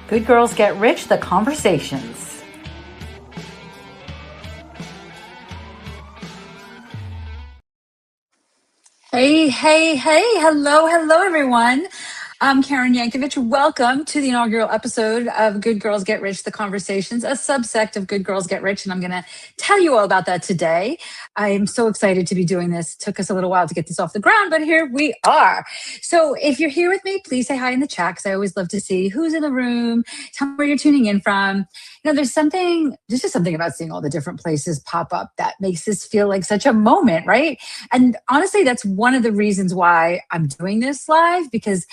Good Girls Get Rich, the conversations. Hey, hello, everyone. I'm Karen Yankovich. Welcome to the inaugural episode of Good Girls Get Rich, the conversations, a subsect of Good Girls Get Rich, and I'm going to tell you all about that today. I am so excited to be doing this. It took us a little while to get this off the ground, but here we are. So if you're here with me, please say hi in the chat, because I always love to see who's in the room. Tell me where you're tuning in from. You know, there's just something about seeing all the different places pop up that makes this feel like such a moment, right? And honestly, that's one of the reasons why I'm doing this live, because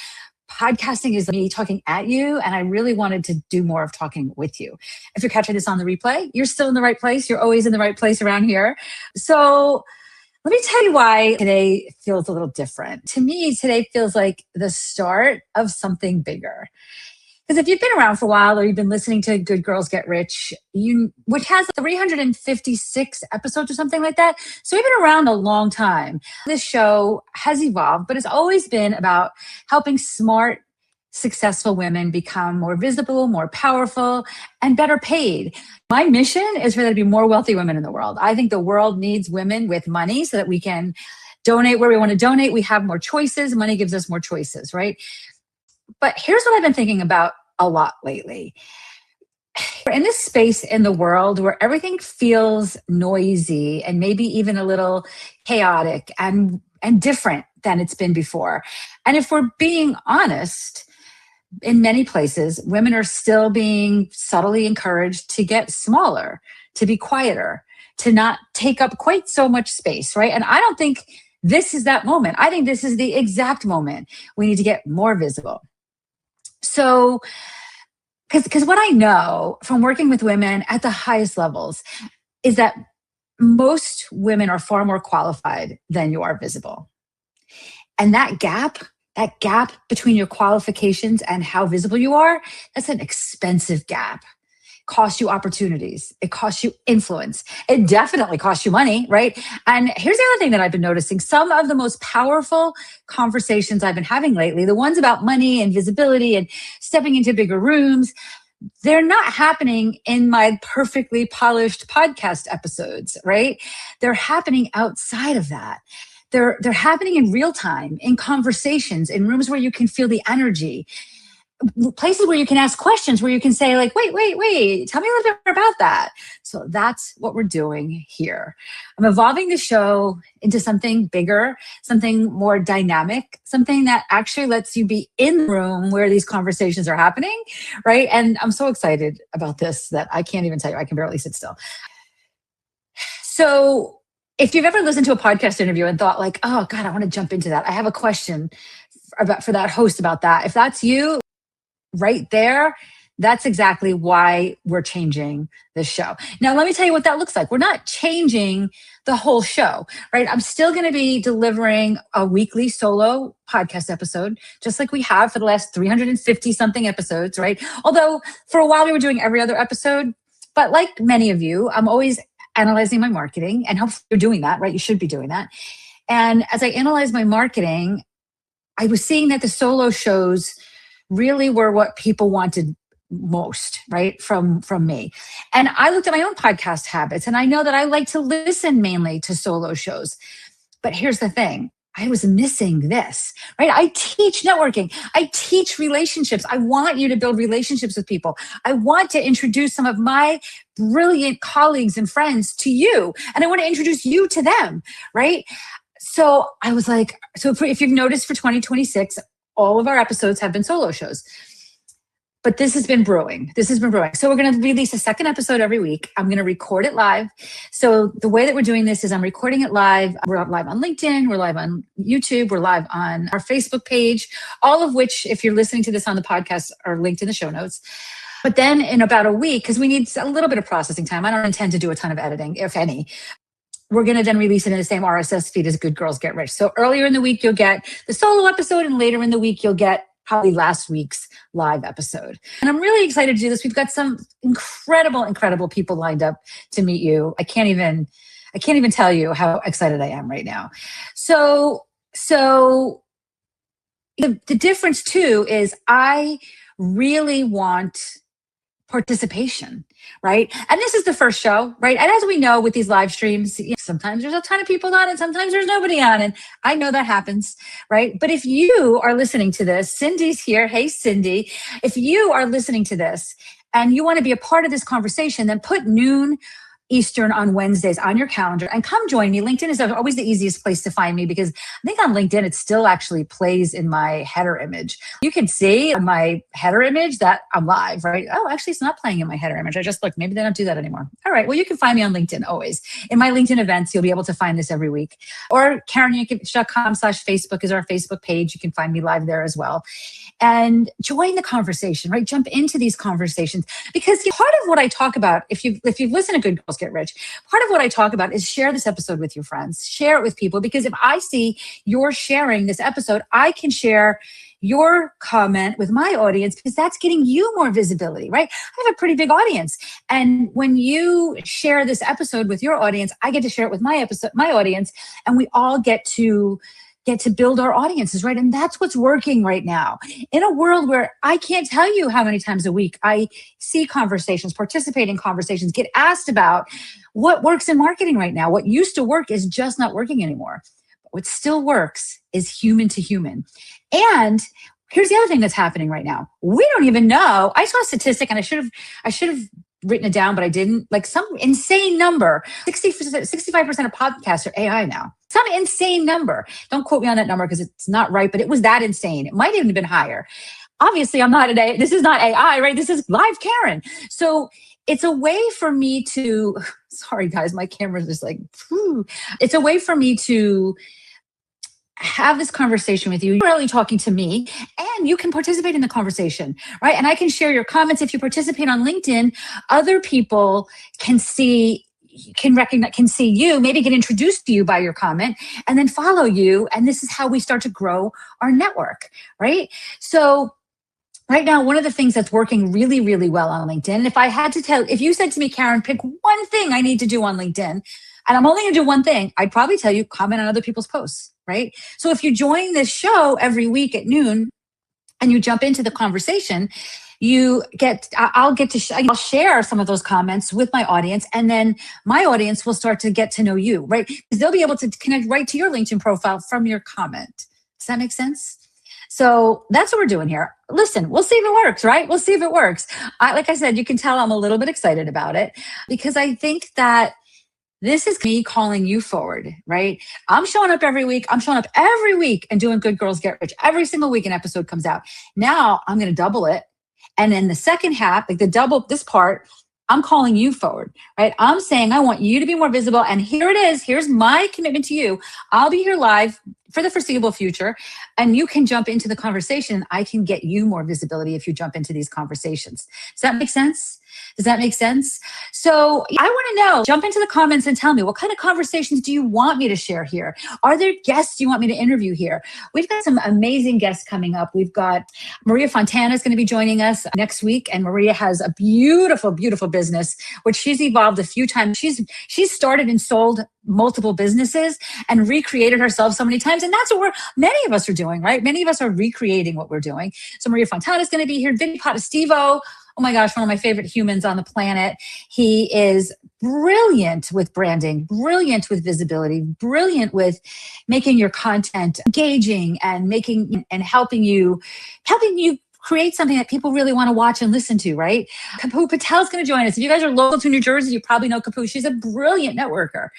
podcasting is me talking at you, and I really wanted to do more of talking with you. If you're catching this on the replay, you're still in the right place. You're always in the right place around here. So let me tell you why today feels a little different. To me, today feels like the start of something bigger. Because if you've been around for a while, or you've been listening to Good Girls Get Rich, which has 356 episodes or something like that. So we've been around a long time. This show has evolved, but it's always been about helping smart, successful women become more visible, more powerful, and better paid. My mission is for there to be more wealthy women in the world. I think the world needs women with money so that we can donate where we want to donate. We have more choices. Money gives us more choices, right? But here's what I've been thinking about a lot lately. We're in this space in the world where everything feels noisy and maybe even a little chaotic and different than it's been before. And if we're being honest, in many places, women are still being subtly encouraged to get smaller, to be quieter, to not take up quite so much space, right? And I don't think this is that moment. I think this is the exact moment we need to get more visible. So, because what I know from working with women at the highest levels is that most women are far more qualified than you are visible. And that gap between your qualifications and how visible you are, that's an expensive gap. Costs you opportunities. It costs you influence. It definitely costs you money, right? And here's the other thing that I've been noticing. Some of the most powerful conversations I've been having lately, the ones about money and visibility and stepping into bigger rooms, they're not happening in my perfectly polished podcast episodes, right? They're happening outside of that. They're happening in real time, in conversations, in rooms where you can feel the energy, places where you can ask questions, where you can say like, wait, tell me a little bit more about that. So that's what we're doing here. I'm evolving the show into something bigger, something more dynamic, something that actually lets you be in the room where these conversations are happening, right? And I'm so excited about this that I can't even tell you, I can barely sit still. So if you've ever listened to a podcast interview and thought like, oh God, I want to jump into that, I have a question for that host about that. If that's you, right there, that's exactly why we're changing the show. Now, let me tell you what that looks like. We're not changing the whole show, right? I'm still going to be delivering a weekly solo podcast episode, just like we have for the last 350 something episodes, right? Although for a while we were doing every other episode, but like many of you, I'm always analyzing my marketing, and hopefully you're doing that, right? You should be doing that. And as I analyze my marketing, I was seeing that the solo shows really were what people wanted most, right? From me. And I looked at my own podcast habits, and I know that I like to listen mainly to solo shows. But here's the thing. I was missing this, right? I teach networking. I teach relationships. I want you to build relationships with people. I want to introduce some of my brilliant colleagues and friends to you. And I want to introduce you to them, right? So I was like, if you've noticed for 2026, all of our episodes have been solo shows. But this has been brewing. So we're going to release a second episode every week. I'm going to record it live. So the way that we're doing this is I'm recording it live. We're live on LinkedIn. We're live on YouTube. We're live on our Facebook page, all of which, if you're listening to this on the podcast, are linked in the show notes. But then in about a week, because we need a little bit of processing time, I don't intend to do a ton of editing, if any. We're going to then release it in the same RSS feed as Good Girls Get Rich. So earlier in the week, you'll get the solo episode, and later in the week, you'll get probably last week's live episode. And I'm really excited to do this. We've got some incredible people lined up to meet you. I can't even tell you how excited I am right now. So the difference too is I really want participation, right? And this is the first show, right? And as we know with these live streams, sometimes there's a ton of people on and sometimes there's nobody on. And I know that happens, right? But if you are listening to this, Cindy's here. Hey, Cindy. If you are listening to this and you want to be a part of this conversation, then put noon Eastern on Wednesdays on your calendar and come join me. LinkedIn is always the easiest place to find me because I think on LinkedIn, it still actually plays in my header image. You can see on my header image that I'm live, right? Oh, actually, it's not playing in my header image. I just looked. Maybe they don't do that anymore. All right. Well, you can find me on LinkedIn always. In my LinkedIn events, you'll be able to find this every week. Or KarenYankovich.com/Facebook is our Facebook page. You can find me live there as well. And join the conversation, right? Jump into these conversations because part of what I talk about, if you've listened to Good Girls Get Rich, part of what I talk about is share this episode with your friends, share it with people, because if I see you're sharing this episode, I can share your comment with my audience because that's getting you more visibility, right? I have a pretty big audience. And when you share this episode with your audience, I get to share it with my audience, and we all get to build our audiences, right? And that's what's working right now. In a world where I can't tell you how many times a week I see conversations, participate in conversations, get asked about what works in marketing right now. What used to work is just not working anymore. But what still works is human to human. And here's the other thing that's happening right now. We don't even know. I saw a statistic and I should have written it down, but I didn't. Like some insane number, 65% of podcasts are AI now. Some insane number. Don't quote me on that number because it's not right, but it was that insane. It might even have been higher. Obviously, this is not AI, right? This is live Karen. So it's a way for me to, sorry guys, my camera's just like, whew. It's a way for me to have this conversation with you. You're really talking to me and you can participate in the conversation, right? And I can share your comments. If you participate on LinkedIn, other people can see you, maybe get introduced to you by your comment and then follow you. And this is how we start to grow our network, right? So right now, one of the things that's working really, really well on LinkedIn, if you said to me, Karen, pick one thing I need to do on LinkedIn, and I'm only gonna do one thing, I'd probably tell you comment on other people's posts, right? So if you join this show every week at noon and you jump into the conversation, I'll share some of those comments with my audience, and then my audience will start to get to know you, right? Because they'll be able to connect right to your LinkedIn profile from your comment. Does that make sense? So that's what we're doing here. Listen, we'll see if it works, right? We'll see if it works. Like I said, you can tell I'm a little bit excited about it because I think that this is me calling you forward, right? I'm showing up every week. And doing Good Girls Get Rich. Every single week an episode comes out. Now I'm going to double it. And then the second half, like this part, I'm calling you forward, right? I'm saying I want you to be more visible. And here it is. Here's my commitment to you. I'll be here live for the foreseeable future. And you can jump into the conversation. I can get you more visibility if you jump into these conversations. Does that make sense? So I want to know, jump into the comments and tell me, what kind of conversations do you want me to share here? Are there guests you want me to interview here? We've got some amazing guests coming up. We've got Maria Fontana is going to be joining us next week. And Maria has a beautiful, beautiful business, which she's evolved a few times. She's started and sold multiple businesses and recreated herself so many times. And that's what many of us are doing, right? Many of us are recreating what we're doing. So Maria Fontana is going to be here. Vinny Potestivo, oh my gosh, one of my favorite humans on the planet. He is brilliant with branding, brilliant with visibility, brilliant with making your content engaging and helping you create something that people really want to watch and listen to, right? Kapu Patel's going to join us. If you guys are local to New Jersey, you probably know Kapu. She's a brilliant networker.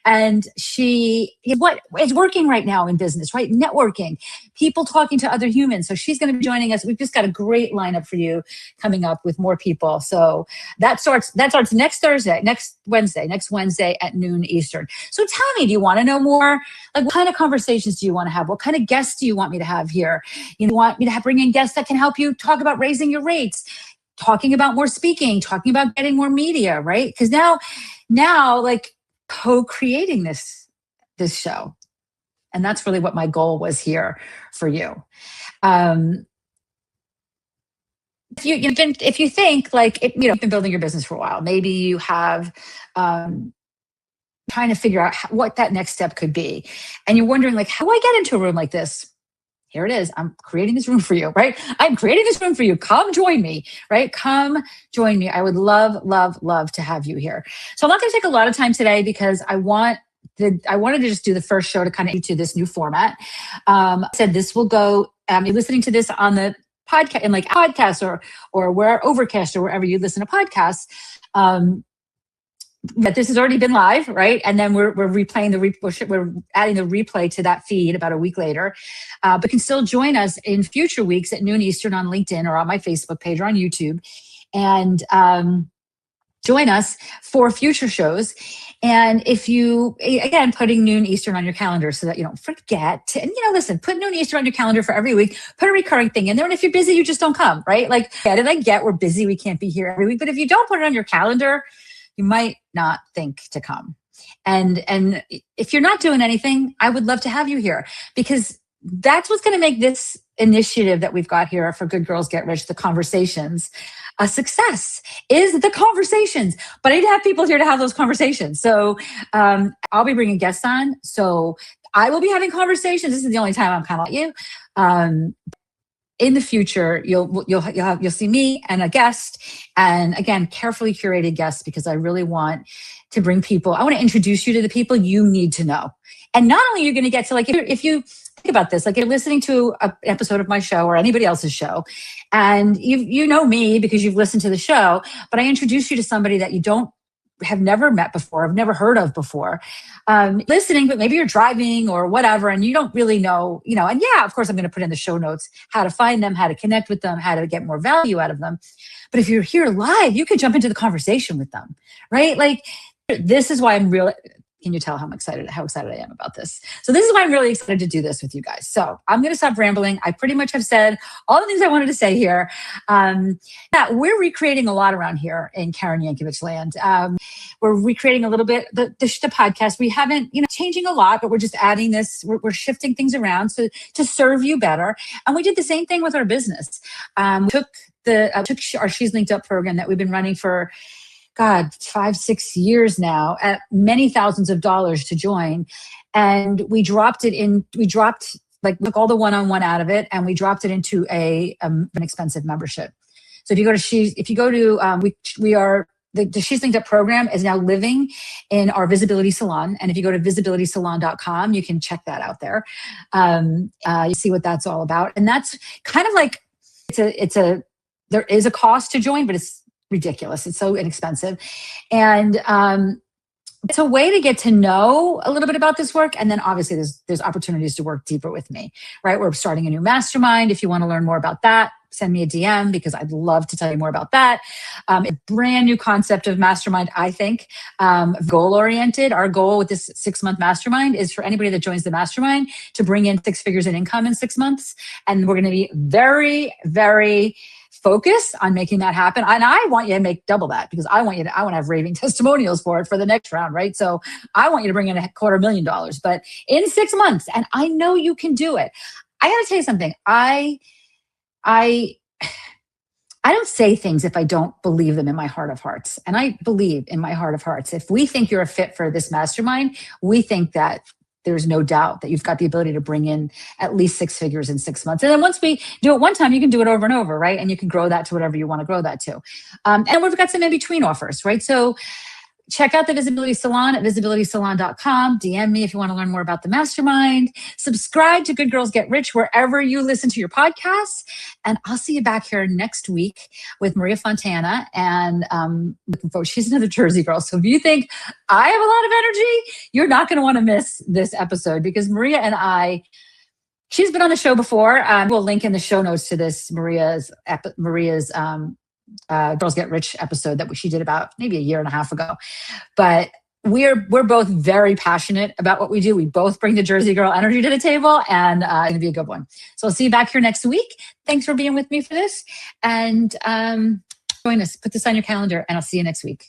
And she is what is working right now in business, right? Networking, people talking to other humans. So she's going to be joining us. We've just got a great lineup for you coming up with more people. So that starts next Wednesday at noon Eastern. So tell me, do you want to know more? Like, what kind of conversations do you want to have? What kind of guests do you want me to have here? You want me to bring in guests that can help you talk about raising your rates, talking about more speaking, talking about getting more media, right? Because now like co-creating this show. And that's really what my goal was here for you. If you think like, you've been building your business for a while, maybe you have, trying to figure out what that next step could be. And you're wondering like, how do I get into a room like this? here it is. I'm creating this room for you, right? I'm creating this room for you. Come join me, right? Come join me. I would love, love, love to have you here. So I'm not going to take a lot of time today because I wanted to just do the first show to kind of to this new format. I said this will go, you're listening to this on the podcast, in like podcasts or where Overcast or wherever you listen to podcasts. But this has already been live, right? And then we're replaying we're adding the replay to that feed about a week later. But can still join us in future weeks at noon Eastern on LinkedIn or on my Facebook page or on YouTube, and join us for future shows. And if you, again, putting noon Eastern on your calendar so that you don't forget. And, listen, put noon Eastern on your calendar for every week. Put a recurring thing in there. And if you're busy, you just don't come, right? Like, I get we're busy. We can't be here every week. But if you don't put it on your calendar, you might not think to come. And if you're not doing anything, I would love to have you here, because that's what's going to make this initiative that we've got here for Good Girls Get Rich, the conversations, a success, is the conversations. But I need to have people here to have those conversations. So I'll be bringing guests on. So I will be having conversations. This is the only time I'm kind of like you. In the future, you'll see me and a guest, and again, carefully curated guests, because I really want to bring people. I want to introduce you to the people you need to know. And not only are you going to get to, like, if you think about this, like, you're listening to an episode of my show or anybody else's show, and you know me because you've listened to the show, but I introduce you to somebody that you have never met before, have never heard of before, listening, but maybe you're driving or whatever, and you don't really know, and yeah, of course, I'm going to put in the show notes how to find them, how to connect with them, how to get more value out of them. But if you're here live, you can jump into the conversation with them, right? Like, this is why I'm really, can you tell how excited I am about this? So this is why I'm really excited to do this with you guys. So I'm going to stop rambling. I pretty much have said all the things I wanted to say here. We're recreating a lot around here in Karen Yankovich land. We're recreating a little bit the podcast. We haven't, changing a lot, but we're just adding this. We're shifting things around to serve you better. And we did the same thing with our business. We took our She's Linked Up program that we've been running for 5-6 years now, at many thousands of dollars to join. And we dropped took all the one-on-one out of it, and we dropped it into an expensive membership. So if you go to the She's Linked Up program is now living in our Visibility Salon. And if you go to visibilitysalon.com, you can check that out there. You see what that's all about. And that's kind of like, there is a cost to join, but it's ridiculous. It's so inexpensive. And it's a way to get to know a little bit about this work. And then obviously there's opportunities to work deeper with me, right? We're starting a new mastermind. If you want to learn more about that, send me a DM, because I'd love to tell you more about that. A brand new concept of mastermind, I think, goal-oriented. Our goal with this 6-month mastermind is for anybody that joins the mastermind to bring in 6 figures in income in 6 months. And we're going to be very, very focused on making that happen. And I want you to make double that, because I want to have raving testimonials for it for the next round, right? So I want you to bring in $250,000, but in 6 months. And I know you can do it. I got to tell you something. I don't say things if I don't believe them in my heart of hearts. And I believe in my heart of hearts, if we think you're a fit for this mastermind, we think that there's no doubt that you've got the ability to bring in at least 6 figures in 6 months. And then once we do it one time, you can do it over and over, right? And you can grow that to whatever you want to grow that to. And we've got some in-between offers, right? So check out the Visibility Salon at visibilitysalon.com. DM me if you want to learn more about the mastermind. Subscribe to Good Girls Get Rich wherever you listen to your podcasts. And I'll see you back here next week with Maria Fontana. And looking forward, she's another Jersey girl. So if you think I have a lot of energy, you're not going to want to miss this episode, because Maria and she's been on the show before. We'll link in the show notes to this Maria's Girls Get Rich episode that she did about maybe a year and a half ago. But we're both very passionate about what we do. We both bring the Jersey girl energy to the table, and it's going to be a good one. So I'll see you back here next week. Thanks for being with me for this. And join us. Put this on your calendar, and I'll see you next week.